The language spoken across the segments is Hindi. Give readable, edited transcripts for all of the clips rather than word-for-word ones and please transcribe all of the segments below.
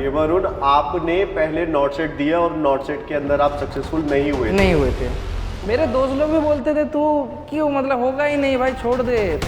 वरुण, आपने पहले नॉट सेट दिया और नॉट सेट के अंदर आप सक्सेसफुल नहीं हुए थे। मेरे दोस्त लोग भी बोलते थे तू क्यों, मतलब होगा ही नहीं भाई, छोड़ दे।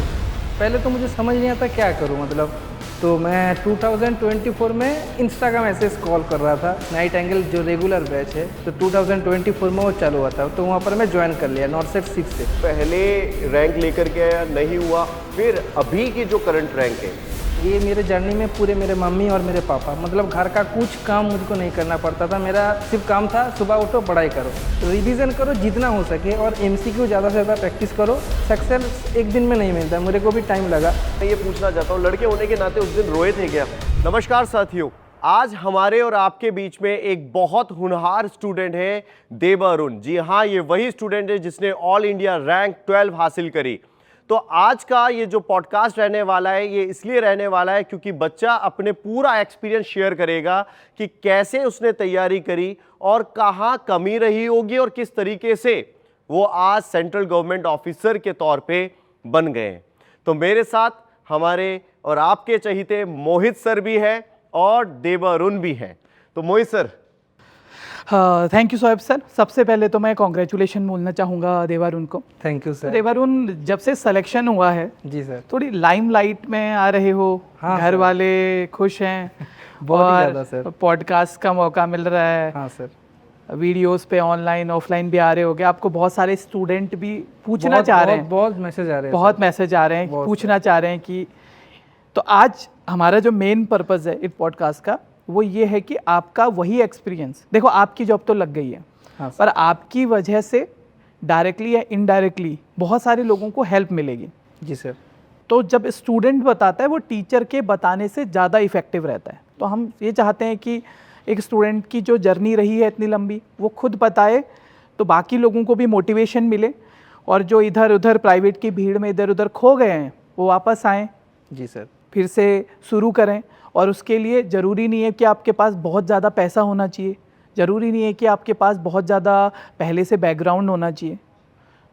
पहले तो मुझे समझ नहीं आता क्या करूं, मतलब तो मैं 2024 में इंस्टाग्राम ऐसे स्क्रॉल कर रहा था, नाइट एंगल जो रेगुलर बैच है, तो 2024 में वो चालू हुआ था, तो वहाँ पर मैं ज्वाइन कर लिया नॉट सेट 6 से। पहले रैंक लेकर के आया, नहीं हुआ, फिर अभी की जो करंट रैंक है, ये मेरे जर्नी में पूरे मेरे मम्मी और मेरे पापा, मतलब घर का कुछ काम मुझको नहीं करना पड़ता था। मेरा सिर्फ काम था सुबह उठो, पढ़ाई करो, रिवीजन करो जितना हो सके, और एमसीक्यू ज़्यादा से ज़्यादा प्रैक्टिस करो। सक्सेस एक दिन में नहीं मिलता, मेरे को भी टाइम लगा। मैं ये पूछना चाहता हूँ, लड़के होने के नाते उस दिन रोए थे क्या? नमस्कार साथियों, आज हमारे और आपके बीच में एक बहुत होनहार स्टूडेंट है देवा अरुण। जी हाँ, ये वही स्टूडेंट है जिसने ऑल इंडिया रैंक 12 हासिल करी। तो आज का ये जो पॉडकास्ट रहने वाला है, ये इसलिए रहने वाला है क्योंकि बच्चा अपने पूरा एक्सपीरियंस शेयर करेगा कि कैसे उसने तैयारी करी और कहाँ कमी रही होगी और किस तरीके से वो आज सेंट्रल गवर्नमेंट ऑफिसर के तौर पे बन गए हैं। तो मेरे साथ हमारे और आपके चहीते मोहित सर भी है और देवा अरुण भी है। तो Mohit sir, thank you Shoaib sir. सबसे पहले तो मैं कॉन्ग्रेचुलेशन बोलना चाहूँगा देवारुण को। Thank you sir. देवारुण, जब से सिलेक्शन हुआ है जी सर, थोड़ी लाइमलाइट में आ रहे हो। हाँ घर सर। वाले खुश हैं बहुत ही ज़्यादा और सर। पॉडकास्ट का मौका मिल रहा है। हाँ सर, वीडियोस पे ऑनलाइन ऑफलाइन भी आ रहे होगे। आपको बहुत सारे स्टूडेंट भी पूछना चाह रहे हैं, बहुत मैसेज आ रहे हैं, बहुत मैसेज आ रहे हैं, बहुत पूछना चाह रहे हैं कि, तो आज हमारा जो मेन पर्पस है इस पॉडकास्ट का वो ये है कि आपका वही एक्सपीरियंस, देखो आपकी जॉब तो लग गई है, हाँ सर। पर आपकी वजह से डायरेक्टली या इनडायरेक्टली बहुत सारे लोगों को हेल्प मिलेगी। जी सर। तो जब स्टूडेंट बताता है वो टीचर के बताने से ज़्यादा इफेक्टिव रहता है। तो हम ये चाहते हैं कि एक स्टूडेंट की जो जर्नी रही है इतनी लंबी, वो खुद बताए तो बाकी लोगों को भी मोटिवेशन मिले, और जो इधर उधर प्राइवेट की भीड़ में इधर उधर खो गए हैं वो वापस आएँ, जी सर। फिर से शुरू करें। और उसके लिए ज़रूरी नहीं है कि आपके पास बहुत ज़्यादा पैसा होना चाहिए, ज़रूरी नहीं है कि आपके पास बहुत ज़्यादा पहले से बैकग्राउंड होना चाहिए।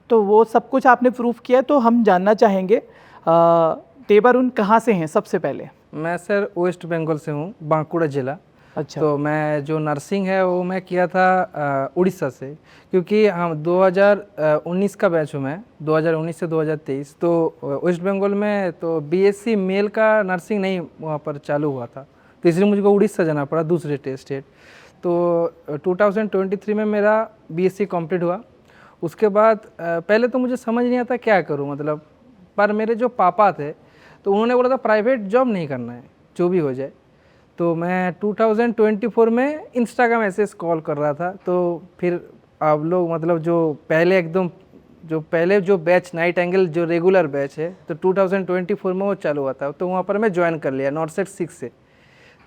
तो वो सब कुछ आपने प्रूफ किया है। तो हम जानना चाहेंगे देवारुण कहाँ से हैं सबसे पहले? मैं सर वेस्ट बंगाल से हूँ, बांकुड़ा जिला। अच्छा। तो मैं जो नर्सिंग है वो मैं किया था उड़ीसा से, क्योंकि हम 2019 का बैच हूँ मैं, 2019 से 2023। तो वेस्ट बंगाल में तो बीएससी मेल का नर्सिंग नहीं वहाँ पर चालू हुआ था, तो इसलिए मुझको उड़ीसा जाना पड़ा, दूसरे स्टेट। तो 2023 में मेरा बीएससी कंप्लीट हुआ। उसके बाद पहले तो मुझे समझ नहीं आता क्या करूँ, मतलब, पर मेरे जो पापा थे तो उन्होंने बोला था प्राइवेट जॉब नहीं करना है, जो भी हो जाए। तो मैं 2024 में इंस्टाग्राम ऐसे स्क्रॉल कर रहा था, तो फिर आप लोग, मतलब जो पहले जो बैच नाइट एंगल जो रेगुलर बैच है, तो 2024 में वो चालू हुआ था, तो वहाँ पर मैं ज्वाइन कर लिया नॉट सेट 6 से।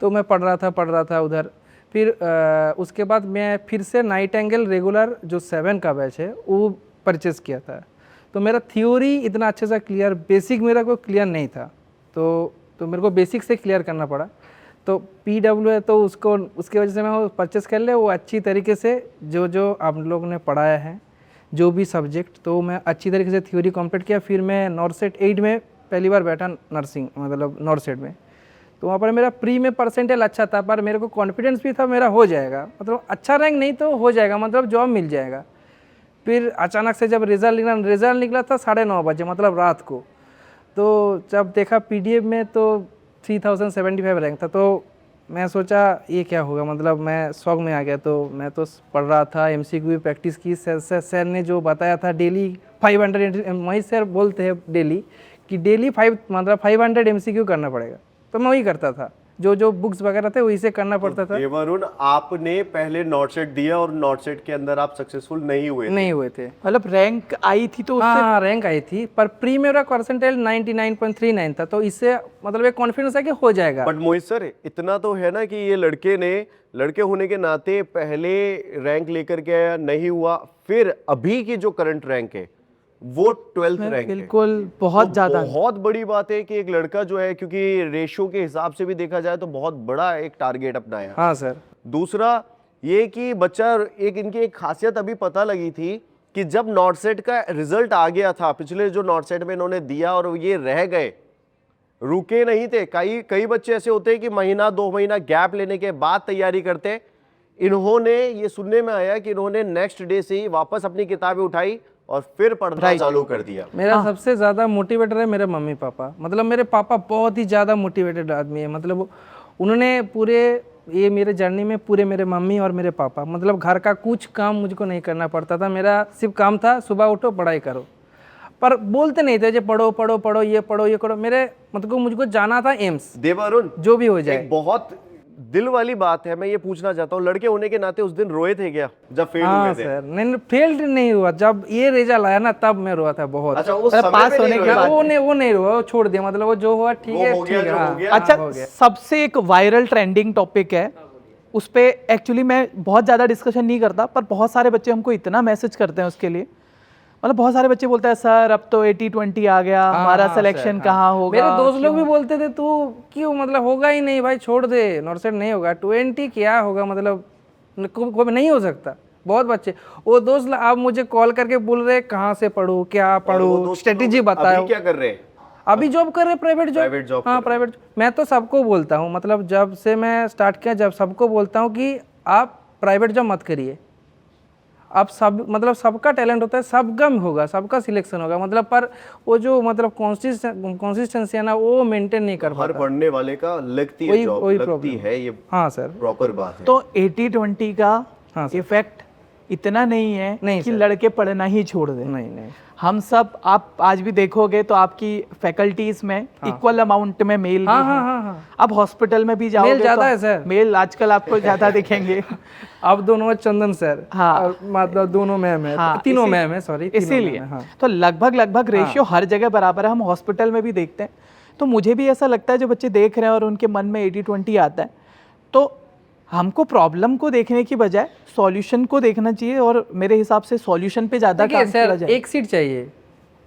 तो मैं पढ़ रहा था उधर। फिर उसके बाद मैं फिर से नाइट एंगल रेगुलर जो 7 का बैच है वो परचेज़ किया था। तो मेरा थ्योरी इतना अच्छे से क्लियर, बेसिक मेरा कोई क्लियर नहीं था, तो मेरे को बेसिक से क्लियर करना पड़ा। तो PW है तो उसके वजह से मैं वो परचेस कर लिया। वो अच्छी तरीके से जो आप लोग ने पढ़ाया है, जो भी सब्जेक्ट, तो मैं अच्छी तरीके से थ्योरी कंप्लीट किया। फिर मैं नॉट सेट 8 में पहली बार बैठा नर्सिंग, मतलब नॉट सेट में। तो वहाँ पर मेरा प्री में परसेंटेज अच्छा था, पर मेरे को कॉन्फिडेंस भी था मेरा हो जाएगा, मतलब अच्छा रैंक नहीं तो हो जाएगा, मतलब जॉब मिल जाएगा। फिर अचानक से जब रिज़ल्ट निकला था 9:30 बजे, मतलब रात को। तो जब देखा PDF में तो 3075 रैंक था। तो मैं सोचा ये क्या होगा, मतलब मैं शौक में आ गया। तो मैं तो पढ़ रहा था, MCQ भी प्रैक्टिस की। सर ने जो बताया था डेली 500, वही सर बोलते हैं डेली कि डेली 500 MCQ करना पड़ेगा। तो मैं वही करता था, जो बुक्स वगैरह थे वही से करना पड़ता था। देवारुण, आपने पहले नॉट सेट दिया और नॉट सेट के अंदर आप सक्सेसफुल नहीं हुए थे। मतलब रैंक आई थी तो उससे हाँ, रैंक आई थी, पर प्री मेरा परसेंटेज 99.39 था, तो इससे मतलब एक कॉन्फिडेंस है कि हो जाएगा। बट मोहित सर, इतना तो है ना कि ये लड़के होने के नाते पहले रैंक लेकर के आया, नहीं हुआ, फिर अभी की जो करंट रैंक है वो 12th रैंक है। बिल्कुल बहुत तो ज़्यादा बहुत बड़ी बात है कि एक लड़का जो है, क्योंकि रेशियो के हिसाब से भी देखा जाए तो बहुत बड़ा एक टारगेट अपनाया। हाँ सर। दूसरा ये कि बच्चा, इनकी एक खासियत अभी पता लगी थी कि जब नॉट सेट का रिजल्ट आ गया था, पिछले जो नॉट सेट में इन्होंने दिया और ये रह गए, रुके नहीं थे। कई कई बच्चे ऐसे होते हैं कि महीना 2 महीना गैप लेने के बाद तैयारी करते हैं। इन्होंने, ये सुनने में आया कि इन्होंने नेक्स्ट डे से ही वापस अपनी किताबें उठाई और फिर पढ़ना चालू कर दिया। मेरा सबसे ज़्यादा मोटिवेटर है मेरे मम्मी पापा। मतलब मेरे पापा बहुत ही ज़्यादा मोटिवेटेड आदमी है। मतलब उन्होंने पूरे ये मेरे जर्नी में पूरे मेरे मम्मी और मेरे पापा, मतलब घर का कुछ काम मुझको नहीं करना पड़ता था। मेरा सिर्फ काम था सुबह उठो पढ़ाई करो, पर बोलते नहीं थे जो पढ़ो पढ़ो पढ़ो ये पढ़ो ये करो। मेरे मतलब मुझको जाना था एम्स, देवारुण, जो भी हो जाए। एक बहुत दिल वाली बात है, मैं ये पूछना चाहता हूँ, लड़के होने के नाते उस दिन रोए थे क्या जब फेल हाँ हुए थे? सर, नहीं फेल्ड नहीं हुआ, जब ये रिजल्ट आया ना तब मैं रोआ था बहुत। अच्छा, उस मतलब समय पास पे होने नहीं के रोए? बाद। वो नहीं रोआ, वो छोड़ दिया। मतलब वो जो हुआ ठीक है, हो गया ठीक है, जो हाँ, हो गया। हाँ, अच्छा, हो गया। सबसे एक वायरल ट्रेंडिंग टॉपिक है, उस पे एक्चुअली मैं बहुत ज़्यादा डिस्कशन नहीं करता, पर बहुत सारे बच्चे हमको इतना मैसेज करते हैं उसके लिए। मतलब बहुत सारे बच्चे बोलते हैं सर अब तो 80-20 आ गया, हमारा सिलेक्शन कहाँ होगा। मेरे दोस्त लोग भी बोलते थे तू क्यों, मतलब होगा ही नहीं भाई, छोड़ दे, नॉर्सेट नहीं होगा, 20 क्या होगा, मतलब कोई नहीं हो सकता। बहुत बच्चे, वो दोस्त आप मुझे कॉल करके बोल रहे कहाँ से पढ़ूँ, क्या और वो पढ़ूँ, दोस्त स्ट्रेटेजी लोग बताओ। अभी क्या कर रहे हैं? अभी जॉब कर रहे, प्राइवेट Private जॉब। job हाँ, प्राइवेट। मैं तो सबको बोलता हूँ, मतलब जब से मैं स्टार्ट किया, जब सबको बोलता हूँ कि आप प्राइवेट जॉब मत करिए। आप सब, मतलब सबका टैलेंट होता है, सबका होगा, सबका सिलेक्शन होगा, मतलब पर वो जो मतलब कंसिस्टेंसी है ना, वो मेंटेन नहीं कर हर पाता। पढ़ने वाले का लगती है वही- जॉब, वही लगती problem है, ये हाँ सर। प्रॉपर बात है। तो 80-20 का हाँ सर। इफेक्ट इतना नहीं है नहीं कि सर। लड़के पढ़ना ही छोड़ दें। नहीं नहीं, हम सब, आप आज भी देखोगे तो आपकी फैकल्टीज में इक्वल अमाउंट में मेल हाँ भी हाँ हैं। हाँ हाँ। अब हॉस्पिटल में भी जाओगे मेल ज़्यादा तो है सर। मेल आजकल आपको ज्यादा दिखेंगे। अब दोनों है चंदन सर, हाँ। और मतलब दोनों मैम है, हाँ, तीनों इसी- मैम है, सॉरी, इसीलिए हाँ। तो लगभग रेशियो हर जगह बराबर है। हम हॉस्पिटल में भी देखते हैं, तो मुझे भी ऐसा लगता है जो बच्चे देख रहे हैं और उनके मन में 80-20 आता है, तो हमको प्रॉब्लम को देखने की बजाय सॉल्यूशन को देखना चाहिए, और मेरे हिसाब से सॉल्यूशन पे ज्यादा देखिए काम किया सर, जाए। एक सीट चाहिए,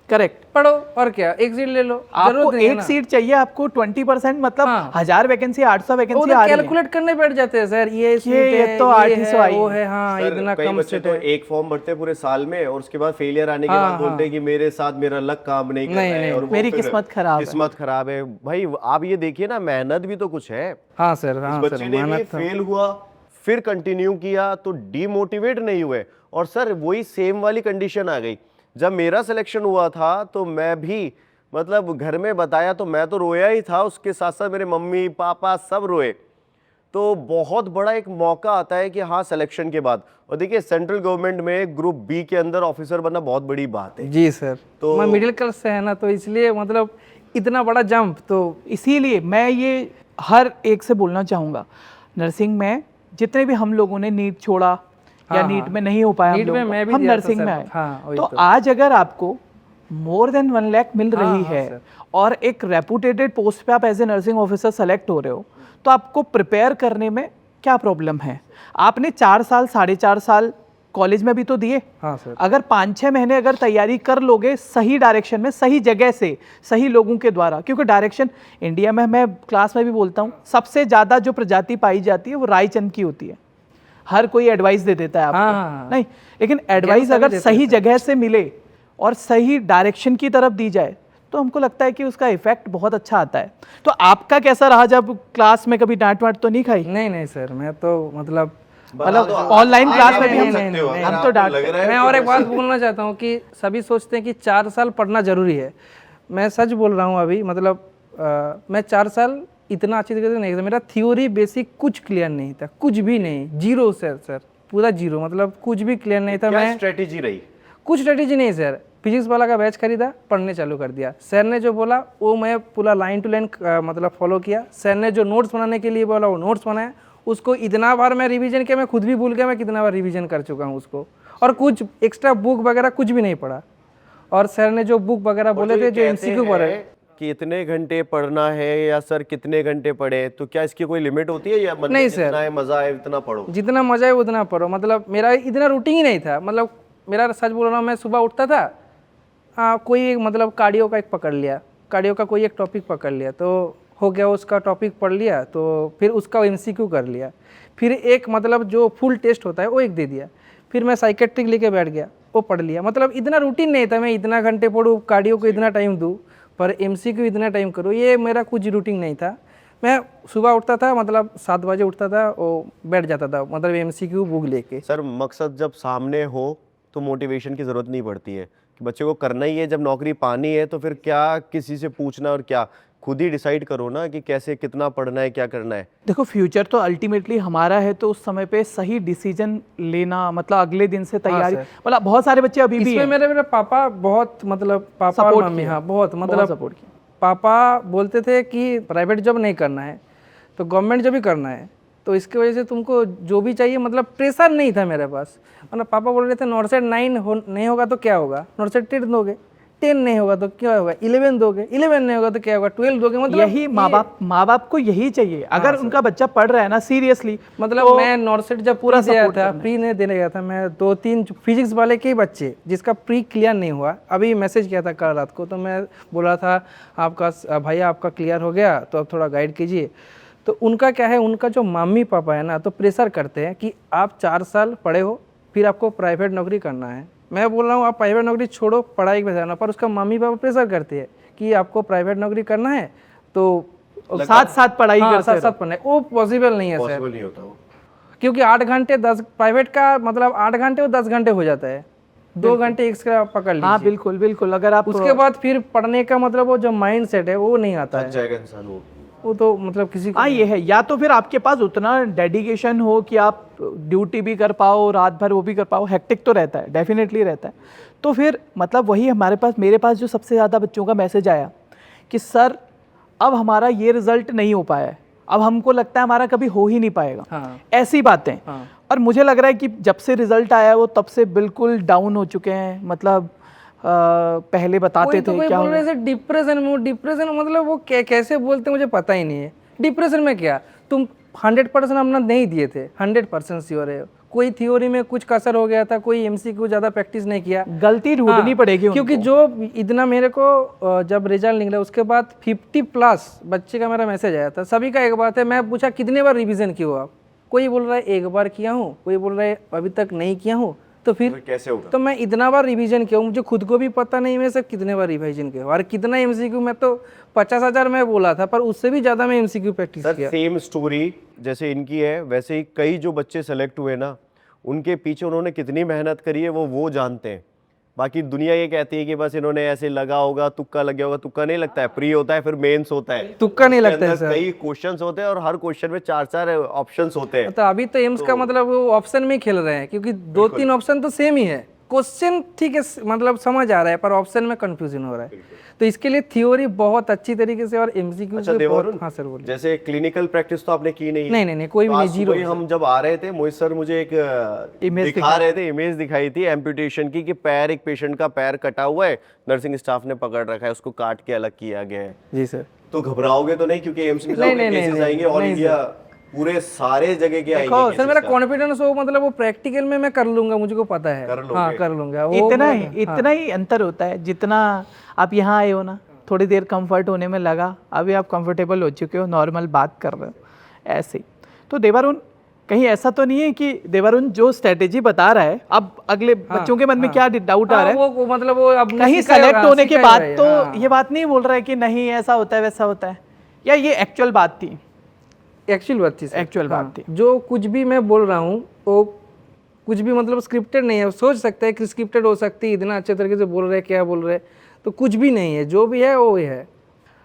करेक्ट। पढ़ो, और क्या, एक सीट ले लो, आपको जरूरत नहीं है एक ना। सीट चाहिए, आपको 20%, मतलब हाँ। 1000 वैकेंसी 800 वो वैकेंसी तो आ रही है। कैलकुलेट करने बैठ जाते हैं सर, ये सीट ये है, तो ये 800 है, आई वो है। है, हाँ, सर, इतना कई कम बच्चे सीट तो है। एक फॉर्म भरते हैं पूरे साल में और उसके बाद फेलियर आने के हाँ, बाद बोलते हैं कि मेरे साथ मेरा लक काम नहीं कर रहा है, और वो मेरी फिर किस्मत खराब है। किस्मत खराब है। भाई आप ये देखिए ना, मेहनत भी तो कुछ है। हाँ सर, हाँ बच्चे सर, ने भी मेहनत था। फेल हुआ, फिर कंटिन्यू किया, तो डीमोटिवेट नहीं हुए। और सर वही सेम वाली कंडीशन आ गई जब मेरा सिलेक्शन हुआ था, तो मैं भी मतलब घर में बताया तो मैं तो रोया ही था, उसके साथ साथ मेरे मम्मी पापा सब रोए। तो बहुत बड़ा एक मौका आता है कि हाँ, सिलेक्शन के बाद, और देखिए सेंट्रल गवर्नमेंट में ग्रुप बी के अंदर ऑफिसर बनना बहुत बड़ी बात है। जी सर, तो- मैं मिडिल क्लास से है ना, तो इसलिए मतलब इतना बड़ा जंप तो। इसीलिए मैं ये हर एक से बोलना चाहूँगा, नर्सिंग में जितने भी हम लोगों ने नीट छोड़ा या हाँ, नीट हाँ। में नहीं हो पाया, हम नीट में लोगों मैं भी को, हम दिया था नर्सिंग सर। में आए, हाँ, वही तो तो। आज अगर आपको मोर देन 1 लाख मिल हाँ, रही हाँ, है सर। और एक रेपुटेटेड पोस्ट पे आप as a nursing officer select हो रहे हो, तो आपको प्रिपेयर करने में क्या प्रॉब्लम है? आपने 4 साल 4.5 साल कॉलेज में भी तो दिए। हाँ सर। अगर 5-6 महीने अगर तैयारी कर लोगे सही डायरेक्शन में, सही जगह से, सही लोगों के द्वारा, क्योंकि डायरेक्शन इंडिया में, मैं क्लास में भी बोलता हूँ, सबसे ज़्यादा जो प्रजाति पाई जाती है वो रायचंद की होती है। हर कोई एडवाइस दे देता है आपको, हाँ, हाँ, हाँ। नहीं, लेकिन एडवाइस सभी अगर देते सही हैं। जगह से मिले और सही डायरेक्शन की तरफ दी जाए, तो हमको लगता है कि उसका इफेक्ट बहुत अच्छा आता है। तो आपका कैसा रहा, जब क्लास में कभी डांट वाट तो नहीं खाई? नहीं नहीं सर, मैं तो मतलब मतलब ऑनलाइन क्लास में भी हम नहीं, नहीं, हम तो डांटते हैं। मैं और एक बात बोलना चाहता हूँ कि सभी सोचते हैं कि 4 साल पढ़ना जरूरी है। मैं सच बोल रहा हूँ अभी, मतलब मैं 4 साल इतना अच्छी तरीके से नहीं था। मेरा थ्योरी बेसिक कुछ क्लियर नहीं था, कुछ भी नहीं, जीरो सर, पूरा जीरो, मतलब कुछ भी क्लियर नहीं था। क्या मैं स्ट्रेटेजी रही? कुछ स्ट्रेटेजी नहीं सर, फिजिक्स वाला का बैच खरीदा, पढ़ने चालू कर दिया। सर ने जो बोला वो मैं पूरा लाइन टू लाइन मतलब फॉलो किया। सर ने जो नोट्स बनाने के लिए बोला वो नोट्स बनाया। उसको इतना बार मैं रिवीजन किया, मैं खुद भी भूल गया मैं कितना बार रिवीजन कर चुका हूँ उसको। और कुछ एक्स्ट्रा बुक वगैरह कुछ भी नहीं पढ़ा। और सर ने जो बुक वगैरह बोले थे, जो एमसीक्यू पढ़े, कि इतने घंटे पढ़ना है या सर कितने घंटे पढ़े, तो क्या इसकी कोई लिमिट होती है, या मन में नहीं सर। जितना है मजा है इतना पढ़ो? जितना मजा है उतना पढ़ो। मतलब मेरा इतना रूटीन ही नहीं था। मतलब मेरा सच बोल रहा हूँ, मैं सुबह उठता था, कोई एक मतलब कार्डियो का एक पकड़ लिया, कार्डियो का कोई एक टॉपिक पकड़ लिया तो हो गया, उसका टॉपिक पढ़ लिया, तो फिर उसका एमसीक्यू कर लिया। फिर एक मतलब जो फुल टेस्ट होता है वो एक दे दिया। फिर मैं साइकेट्रिक लेके बैठ गया, वो पढ़ लिया। मतलब इतना रूटीन नहीं था मैं इतना घंटे पढ़ूँ, कार्डियो को इतना टाइम दूँ। पर एमसीक्यू इतना टाइम करो, ये मेरा कुछ रूटीन नहीं था। मैं सुबह उठता था, मतलब 7 बजे उठता था, वो बैठ जाता था मतलब एमसीक्यू बुक लेके। सर मकसद जब सामने हो तो मोटिवेशन की ज़रूरत नहीं पड़ती है कि बच्चे को करना ही है, जब नौकरी पानी है तो फिर क्या किसी से पूछना, और क्या खुद ही डिसाइड करो ना कि कैसे कितना पढ़ना है, क्या करना है। देखो फ्यूचर तो अल्टीमेटली हमारा है, तो उस समय पे सही डिसीजन लेना, मतलब अगले दिन से तैयारी, सर। मतलब बहुत सारे बच्चे अभी भी इसमें हैं। मेरे पापा बहुत, मतलब पापा और Support मम्मी, किया। हाँ बहुत, मतलब सपोर्ट किया। पापा बोलते थे कि प्राइवेट जॉब नहीं करना है तो गवर्नमेंट जॉब ही करना है, तो इसकी वजह से तुमको जो भी चाहिए, मतलब प्रेशर नहीं था मेरे पास। मतलब पापा बोल रहे थे नॉर्सेट 9 नहीं होगा तो क्या होगा, नॉर्सेट 10 दोगे, 10 नहीं होगा तो क्या होगा, 11 दोगे, 11 नहीं होगा तो क्या होगा, 12 दोगे। मतलब यही माँ बाप को यही चाहिए, अगर उनका बच्चा पढ़ रहा है ना सीरियसली। मतलब तो मैं नॉर्सेट जब पूरा पूरा दिया support था, करना है। प्री नहीं देने गया था मैं, 2-3 फिजिक्स वाले के ही बच्चे जिसका प्री क्लियर नहीं हुआ, अभी मैसेज किया था कल रात को, तो मैं बोला था आपका भैया आपका क्लियर हो गया तो अब थोड़ा गाइड कीजिए। तो उनका क्या है, उनका जो मम्मी पापा है ना, तो प्रेशर करते हैं कि आप 4 साल पढ़े हो फिर आपको प्राइवेट नौकरी करना है। मैं बोल रहा हूँ आप प्राइवेट नौकरी छोड़ो, पढ़ाई पे ध्यान, पर उसका मम्मी पापा प्रेशर करते हैं कि आपको प्राइवेट नौकरी करना है तो साथ साथ पढ़ाई करते साथ साथ पढ़ना है। वो पॉसिबल नहीं है सर, पॉसिबल नहीं होता वो। क्योंकि 8 घंटे 10 प्राइवेट का मतलब 8 घंटे और 10 घंटे हो जाता है, 2 घंटे एक्स्ट्रा पकड़ लीजिए। हाँ बिल्कुल बिल्कुल, अगर आप उसके बाद फिर पढ़ने का मतलब वो जो माइंड सेट है वो नहीं आता थक है, जाएगा इंसान वो तो मतलब किसी को हाँ ये है, या तो फिर आपके पास उतना डेडिकेशन हो कि आप ड्यूटी भी कर पाओ, रात भर वो भी कर पाओ। हेक्टिक तो रहता है, डेफिनेटली रहता है। तो फिर मतलब वही मेरे पास जो सबसे ज़्यादा बच्चों का मैसेज आया कि सर अब हमारा ये रिजल्ट नहीं हो पाया है, अब हमको लगता है हमारा कभी हो ही नहीं पाएगा। हाँ। ऐसी बातें। हाँ। और मुझे लग रहा है कि जब से रिजल्ट आया वो तब से बिल्कुल डाउन हो चुके हैं। मतलब पहले बताते तो थे कोई क्या बोल होगा। रहे थे डिप्रेशन में, वो डिप्रेशन मतलब वो कैसे बोलते मुझे पता ही नहीं है। डिप्रेशन में क्या, तुम 100% अपना नहीं दिए थे, 100% श्योर है, कोई थ्योरी में कुछ कसर हो गया था, कोई एमसीक्यू ज़्यादा प्रैक्टिस नहीं किया, गलती ढूंढनी पड़ेगी उनको। क्योंकि जो इतना मेरे को जब रिजल्ट निकला उसके बाद 50+ बच्चे का मेरा मैसेज आया था, सभी का एक बात है। मैं पूछा कितने बार रिवीजन किया हो आप, कोई बोल रहा है 1 बार किया हूँ, कोई बोल रहा है अभी तक नहीं किया हूँ। तो फिर कैसे होगा? तो मैं इतना बार रिवीजन किया हूँ, मुझे खुद को भी पता नहीं मैं सब कितने बार रिवीजन किया और कितना एमसीक्यू। मैं तो 50,000 मैं बोला था, पर उससे भी ज़्यादा मैं एमसीक्यू प्रैक्टिस सर किया। सेम स्टोरी जैसे इनकी है, वैसे ही कई जो बच्चे सेलेक्ट हुए ना, उनके पीछे उन्होंने कितनी मेहनत करी है वो जानते हैं। बाकी दुनिया ये कहती है कि बस इन्होंने ऐसे लगा होगा, तुक्का लग गया होगा। तुक्का नहीं लगता है, प्री होता है फिर मेंस होता है, तुक्का नहीं उसके लगता है अंदर सर। कई क्वेश्चंस होते हैं और हर क्वेश्चन में 4-4 ऑप्शंस होते हैं। तो अभी तो एम्स का मतलब वो ऑप्शन में ही खेल रहे हैं, क्योंकि 2-3 ऑप्शन तो सेम ही है, क्वेश्चन ठीक है मतलब समझ आ रहा है, पर ऑप्शन में कंफ्यूजन हो रहा है। तो इसके लिए थ्योरी बहुत अच्छी तरीके से और एमसीक्यू अच्छा देवरुण, हाँ सर बोलिए। जैसे क्लिनिकल प्रैक्टिस तो आपने की नहीं है? नहीं कोई भी तो नहीं, आज जीरो। सुबह ही हम जब आ रहे थे, मोहित सर मुझे एक इमेज दिखा रहे थे, इमेज दिखाई थी एम्पुटेशन की, कि पैर, एक पेशेंट का पैर कटा हुआ है, नर्सिंग स्टाफ ने पकड़ रखा है, उसको काट के अलग किया गया है। जी सर। तो घबराओगे तो नहीं, क्योंकि एम्स में नहीं, केसेस नहीं, आएंगे ऑल नहीं, इंडिया, पूरे सारे जगह के देखो आएंगे सर, मेरा cases का। कॉन्फिडेंस हो, मतलब वो प्रैक्टिकल में मैं कर लूंगा, मुझको पता है। कर लोगे? हाँ कर लूंगा वो। इतना ही अंतर होता है। जितना आप यहाँ आए हो ना, थोड़ी देर कंफर्ट होने में लगा, अभी आप कंफर्टेबल हो चुके हो, नॉर्मल बात कर रहे हो ऐसे ही। तो देवरुण, कहीं ऐसा तो नहीं है कि देवरुण जो स्ट्रेटेजी बता रहा है, अब अगले बच्चों के मन में क्या डाउट आ रहा है, वो मतलब वो अब कहीं सेलेक्ट होने के बाद तो ये बात नहीं बोल रहा है कि नहीं ऐसा होता है वैसा होता है, या ये एक्चुअल बात थी? एक्चुअल बात थी सर। एक्चुअल बात थी। जो कुछ भी मैं बोल रहा हूँ वो कुछ भी मतलब स्क्रिप्टेड नहीं है। सोच सकते हैं कि स्क्रिप्टेड हो सकती है, इतना अच्छे तरीके से बोल रहे हैं, क्या बोल रहे हैं, तो कुछ भी नहीं है, जो भी है वो है।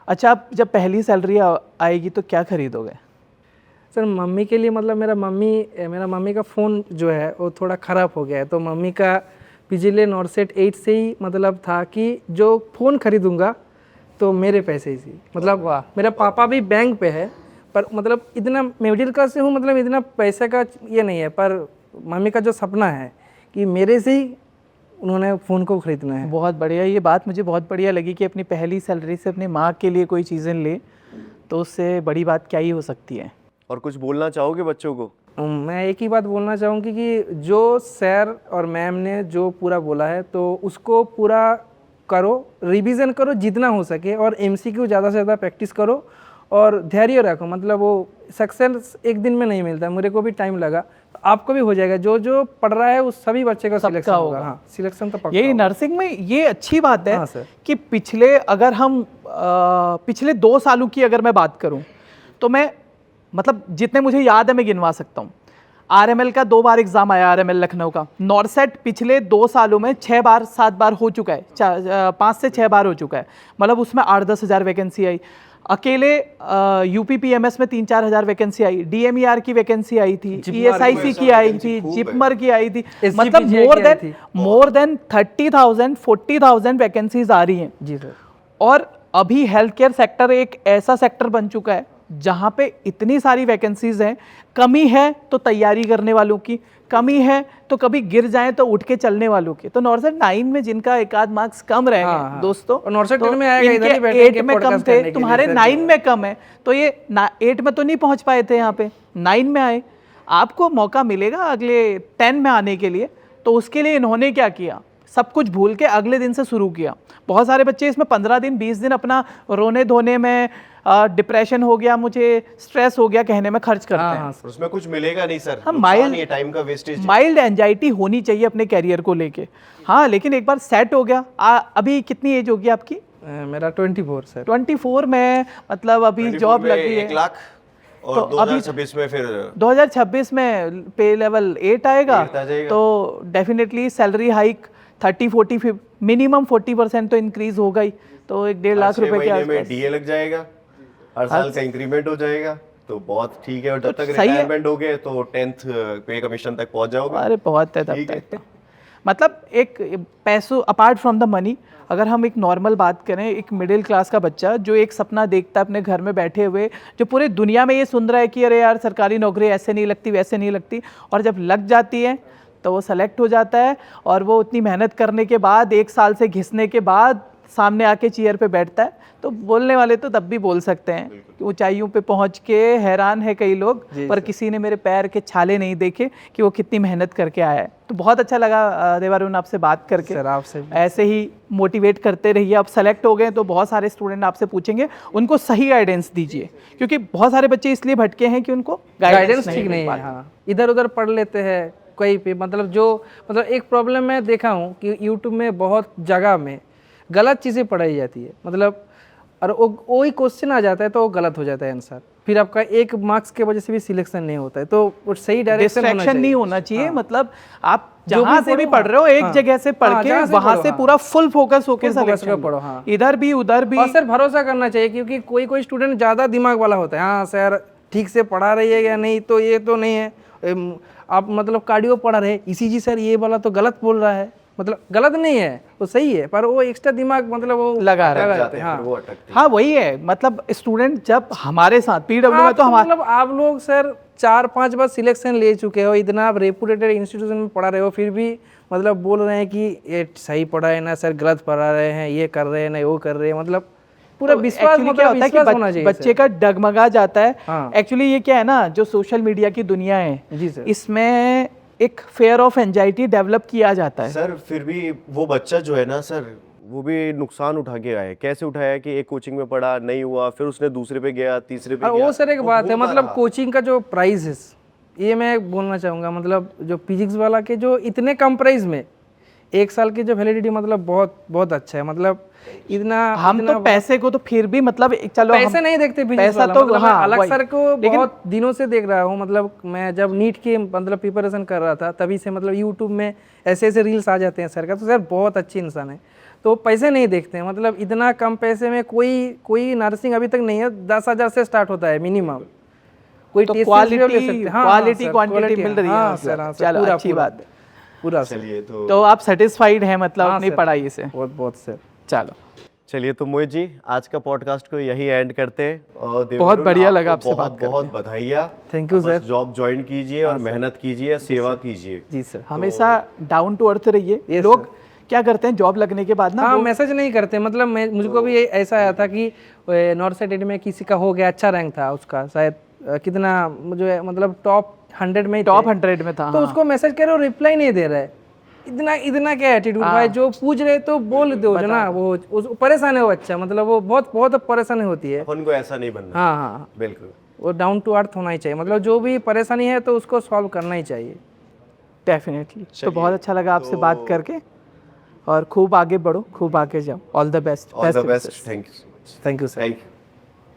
अच्छा, आप जब पहली सैलरी आएगी तो क्या खरीदोगे? सर मम्मी के लिए, मतलब मेरा मम्मी का फ़ोन जो है वो थोड़ा ख़राब हो गया है, तो मम्मी का पिछले नॉर्सेट 8 से ही मतलब था कि जो फ़ोन खरीदूंगा तो मेरे पैसे ही से, मतलब मेरा पापा भी बैंक पे है, पर मतलब इतना मिडिल क्लास से हूँ, मतलब इतना पैसे का ये नहीं है, पर मम्मी का जो सपना है कि मेरे से ही उन्होंने फ़ोन को ख़रीदना है। बहुत बढ़िया, ये बात मुझे बहुत बढ़िया लगी कि अपनी पहली सैलरी से अपनी माँ के लिए कोई चीज़ें ले, तो उससे बड़ी बात क्या ही हो सकती है। और कुछ बोलना चाहोगे बच्चों को? मैं एक ही बात बोलना चाहूँगी कि जो सर और मैम ने जो पूरा बोला है तो उसको पूरा करो, रिवीजन करो जितना हो सके, और एमसीक्यू ज़्यादा से ज़्यादा प्रैक्टिस करो, और धैर्य रखो, मतलब वो सक्सेस एक दिन में नहीं मिलता, मेरे को भी टाइम लगा, तो आपको भी हो जाएगा। जो जो पढ़ रहा है उस सभी बच्चे का सिलेक्शन होगा। हाँ, सिलेक्शन तो पक्का यही होगा। नर्सिंग में ये अच्छी बात है हाँ सर। कि पिछले अगर हम पिछले 2 सालों की अगर मैं बात करूं तो मैं मतलब जितने मुझे याद है मैं गिनवा सकता हूं। आरएमएल का 2 बार एग्जाम आया, आरएमएल लखनऊ का। नॉर्सेट पिछले 2 सालों में 6 बार 7 बार हो चुका है, 5 से 6 बार हो चुका है, मतलब उसमें 8-10 हज़ार वैकेंसी आई। अकेले यूपीपीएमएस में 3-4 हज़ार वैकेंसी आई, डीएमईआर की वैकेंसी आई थी, ईएसआईसी की आई थी, जिपमर की आई थी, मतलब मोर देन 30,000 40,000 वैकेंसीज आ रही हैं। जी सर। और अभी हेल्थ केयर सेक्टर एक ऐसा सेक्टर बन चुका है जहाँ पे इतनी सारी वैकेंसीज हैं। कमी है तो तैयारी करने वालों की, कमी है तो कभी गिर जाए तो उठ के चलने वालों की। तो नॉर्सेट 9 में जिनका एक आध मार्क्स कम रह गए दोस्तों, और नॉर्सेट तो 10 में आएगा, इधर ही इनके बैठेंगे 8 में कम podcast थे, करने के तुम्हारे लिए। 9 में कम है, तो ये 8 में तो नहीं पहुंच पाए थे, यहाँ पे 9 में आए। आपको मौका मिलेगा अगले 10 में आने के लिए। तो उसके लिए इन्होंने क्या किया, सब कुछ भूल के अगले दिन से शुरू किया। बहुत सारे बच्चे इसमें 15 दिन 20 दिन अपना रोने धोने में, डिप्रेशन हो गया, मुझे स्ट्रेस हो गया कहने में खर्च करते हैं। उसमें कुछ मिलेगा नहीं सर, हम नुकसान ये टाइम का वेस्टेज। माइल्ड एंजाइटी होनी चाहिए अपने कैरियर को लेके। हाँ, लेकिन एक बार सेट हो गया। अभी कितनी एज होगी आपकी? मेरा 24 सर। 24 में मतलब अभी जॉब लगी है 1 लाख, और तो 2026 में फिर 2026 में पे लेवल 8 आएगा, 8 आ जाएगा। तो डेफिनेटली सैलरी हाइक 30-40 मिनिमम 40% तो इंक्रीज होगा ही। तो 1-1.5 लाख रुपए के महीने में आसपास। डीए लग जाएगा, हर साल का इंक्रीमेंट हो जाएगा, तो बहुत ठीक है। और जब तक सही है। रिटायरमेंट हो गए तो 10th पे कमीशन तक पहुंच जाओगे। अरे बहुत है तब ठीक है। तक। मतलब एक पैसों अपार्ट फ्रॉम द मनी, अगर हम एक नॉर्मल बात करें, एक मिडिल क्लास का बच्चा जो एक सपना देखता है अपने घर में बैठे हुए, जो पूरे दुनिया में ये सुन रहा है कि अरे यार सरकारी नौकरी ऐसे नहीं लगती वैसे नहीं लगती, और जब लग जाती है तो वो सेलेक्ट हो जाता है, और वो उतनी मेहनत करने के बाद 1 साल से घिसने के बाद सामने आके चेयर पे बैठता है, तो बोलने वाले तो तब भी बोल सकते हैं कि ऊंचाइयों पे पहुंच के हैरान है कई लोग, पर किसी ने मेरे पैर के छाले नहीं देखे कि वो कितनी मेहनत करके आया है। तो बहुत अच्छा लगा देवारुण आपसे बात करके। सर आपसे भी। ऐसे ही मोटिवेट करते रहिए। अब सेलेक्ट हो गए तो बहुत सारे स्टूडेंट आपसे पूछेंगे, उनको सही गाइडेंस दीजिए, क्योंकि बहुत सारे बच्चे इसलिए भटके हैं कि उनको गाइडेंस ठीक नहीं है। हाँ, इधर उधर पढ़ लेते हैं कहीं पे, मतलब एक प्रॉब्लम मैं देखा हूँ कि यूट्यूब में बहुत जगह में गलत चीज़ें पढ़ाई जाती है, मतलब और वही क्वेश्चन आ जाता है तो वो गलत हो जाता है आंसर, फिर आपका 1 मार्क्स के वजह से भी सिलेक्शन नहीं होता है। तो वो सही डिस्ट्रैक्शन नहीं होना चाहिए। हाँ। मतलब आप जो जहाँ भी से भी पढ़ो, पढ़ रहे हो, एक हाँ। जगह से पढ़ हाँ, के जहाँ से वहां पढ़ो, से हाँ। पूरा फुल फोकस होके Full focus सिलेक्शन होके पढ़ो, हाँ। इधर भी उधर भी। और सर भरोसा करना चाहिए, क्योंकि कोई कोई स्टूडेंट ज़्यादा दिमाग वाला होता है। हाँ सर ठीक से पढ़ा रही है या नहीं, तो ये तो नहीं है। आप मतलब कार्डियो पढ़ा रहे, ईसीजी सर ये वाला तो गलत बोल रहा है, मतलब गलत नहीं है, वो सही है, पर वो एक्स्ट्रा दिमाग मतलब वो लगा रहे जाते हैं, फिर वो अटकते हैं। हाँ वही है। मतलब स्टूडेंट जब हमारे साथ पीडब्ल्यू में तो हमारे मतलब आप लोग सर 4-5 बार सिलेक्शन ले चुके हो, इतना आप रेपुटेटेड इंस्टीट्यूशन में पढ़ा रहे हो, फिर भी मतलब बोल रहे हैं कि ये सही पढ़ा है ना सर, गलत पढ़ा रहे हैं, ये कर रहे हैं ना वो कर रहे हैं, मतलब पूरा विश्वास एक्चुअली क्या होता है कि बच्चे का डगमगा जाता है। हाँ। एक्चुअली ये क्या है ना, जो सोशल मीडिया की दुनिया है, जी सर। इसमें एक फेयर ऑफ एंजाइटी डेवलप किया जाता है। सर फिर भी वो बच्चा जो है ना सर, वो भी नुकसान उठा के आया। कैसे उठाया कि एक कोचिंग में पढ़ा, नहीं हुआ, फिर उसने दूसरे पे गया, तीसरे पे और गया। वो सर एक बात है, घूमता मतलब रहा। कोचिंग का जो प्राइस है, ये मैं बोलना चाहूँगा, मतलब जो फिजिक्स वाला के जो इतने कम प्राइस में 1 साल की जो वैलिडिटी, मतलब बहुत बहुत अच्छा है। मतलब इतना हम तो पैसे को तो फिर भी मतलब चलो पैसे नहीं देखते फिजिक्स पैसा वाला, तो मतलब हाँ, मैं अलग वही। सर को बहुत दिनों से देख रहा हूँ। मतलब मैं जब नीट की मतलब प्रिपरेशन कर रहा था तभी से, मतलब यूट्यूब में ऐसे ऐसे रील्स आ जाते हैं सर का, तो सर बहुत अच्छी इंसान है, तो पैसे नहीं देखते हैं। मतलब इतना कम पैसे में कोई नर्सिंग अभी तक नहीं है, 10,000 से स्टार्ट होता है मिनिमम। कोई तो TCS क्वालिटी भी ले सकते हैं। हाँ, क्वालिटी सर, क्वांटिटी quality, मिल रही है हाँ, मतलब। सर, हाँ, सर, चलो पूरा, अच्छी पूरा, बात है। पूरा सर। चलिए तो आप सेटिस्फाइड हैं मतलब हाँ, अपनी सर, पढ़ाई से? बहुत बहुत सर। चलो चलिए तो मोहित जी, आज का पॉडकास्ट को यही एंड करते हैं। और देवरुण, बहुत बढ़िया आपको लगा आपसे बहुत बात करके। बहुत बधाइयाँ। Thank you, बस sir। जॉब ज्वाइन कीजिए और मेहनत कीजिए, सेवा कीजिए। जी सर। हमेशा डाउन टू अर्थ रहिए। Yes, लोग क्या करते हैं जॉब लगने के बाद ना, हाँ, वो मैसेज नहीं करते। मतलब मुझको भी ऐसा आया था कि नॉर्थ साइड में किसी का हो गया, अच्छा रैंक था उसका, शायद कितना मुझे मतलब टॉप 100 में ही टॉप थे। 100 में था। तो हाँ। उसको मैसेज करे और रिप्लाई नहीं दे रहा है। इतना इतना क्या एटीट्यूड भाई, जो पूछ रहे तो बोल दो जो ना, वो परेशान है वो बच्चा, मतलब वो बहुत बहुत परेशानी होती है। उनको ऐसा नहीं बनना। हाँ हाँ, बिल्कुल। वो डाउन टू अर्थ होना ही चाहिए, मतलब जो भी परेशानी है तो उसको सॉल्व करना ही चाहिए। डेफिनेटली। तो बहुत अच्छा लगा आपसे बात करके, और खूब आगे बढ़ो, खूब आगे जाओ। All the best. All the best. Thank you. Thank you sir. Thank you.